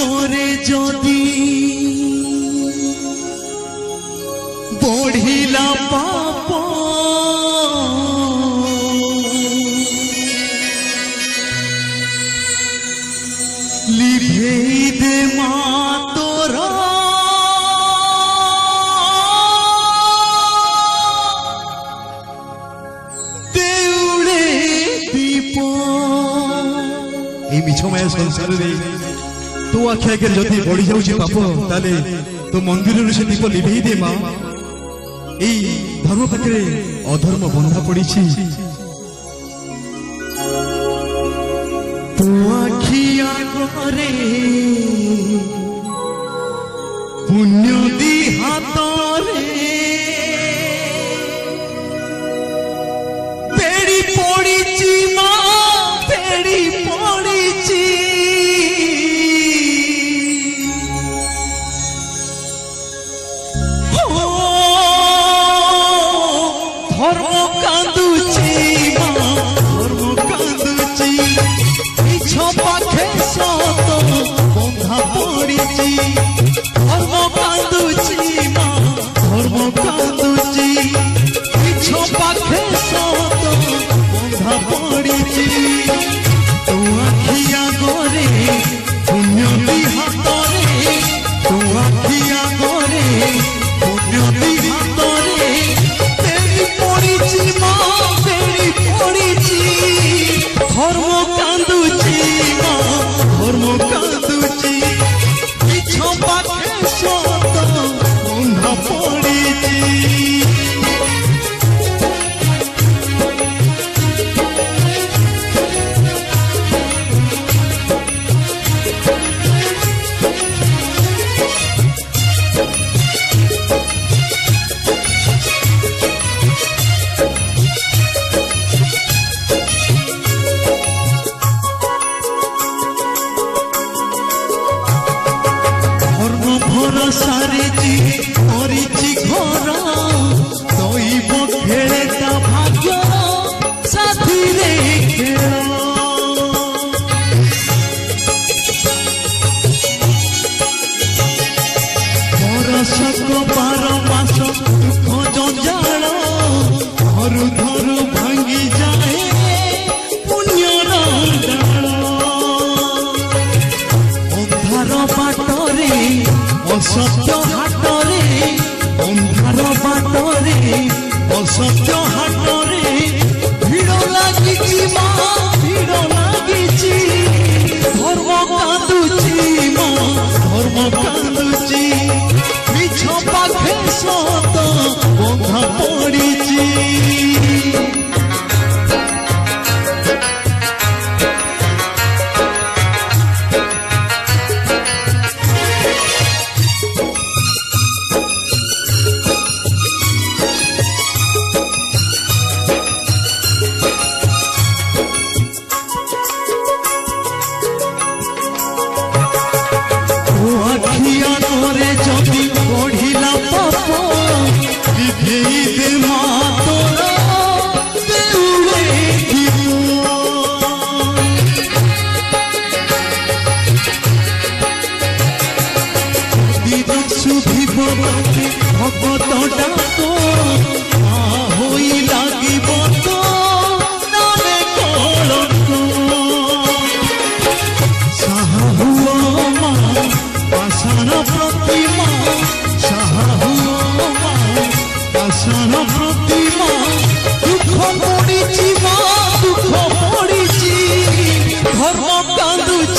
করে যদি বঢ়িলা পাপ লিভেই দে মা তোরা দেউলে দীপ এই মিছমায়া সংসারে তো আখি আগে যদি বড়ি যাଉଛି পাপ তাহলে তো মন্দিরରୁ সে দীপ লিভেই দে মা এই ধর্ম পাখে অধর্ম বন্ধা পড়িছি তো আখি আগরে পুণ্য দি হাতরে পেড়ি পড়িছি মা পেড়ি পড়িছি ধর্ম কাঁদুছি মা ধর্ম কাঁদুছি মিছ পাখে সত বন্ধা পড়িছি ধর্ম কাঁদুছি মা ধর্ম কাঁদুছি মিছ পাখে সত বন্ধা পড়িছি তো আখি আগরে পুণ্য দি হাতরে তো আখি আগরে পুণ্য দি হাতরে পড়িছি মা পেড়ি পড়িছি ধর্ম কাঁদুছি মা ধর্ম কাঁদুছি মিছ পাখে সত বন্ধা পড়িছি ভরসারে জি করিছি ঘর দৈব খেলে তা ভাগ্য সাথীরে খেল বরষক 12 মাস দুঃখ জঞ্জাল ধরু ধরু ভাঙ্গি যায় পুণ্যর ডাল ଅନ୍ଧାର ବାଟରେ ଅସତ୍ୟ ହାଟରେ ଅନ୍ଧାର ବାଟରେ ଅସତ୍ୟ ହାଟରେ ଭିଡ଼ ଲାଗିଛି ମା ଭିଡ଼ ଲାଗିଛି ଧର୍ମ କାନ୍ଦୁଛି ମା ଧର୍ମ କାନ୍ଦୁଛି ମିଛ ପାଖେ ସତ ବନ୍ଧା ପଡ଼ିଛି করে যদি বঢ়িলা পাপ লিভেই দে মা তোরা দেউলে দীপ যদি শুভিব ভগত ডাক মা হই লাগিব তো নামে কলঙ্ক সাহা হুও মা পাষাণ প্রতিমা সাহা হুও মা পাষাণ প্রতিমা দুঃখ পড়িছি মা দুঃখ পড়িছি ধর্ম কাঁদুছি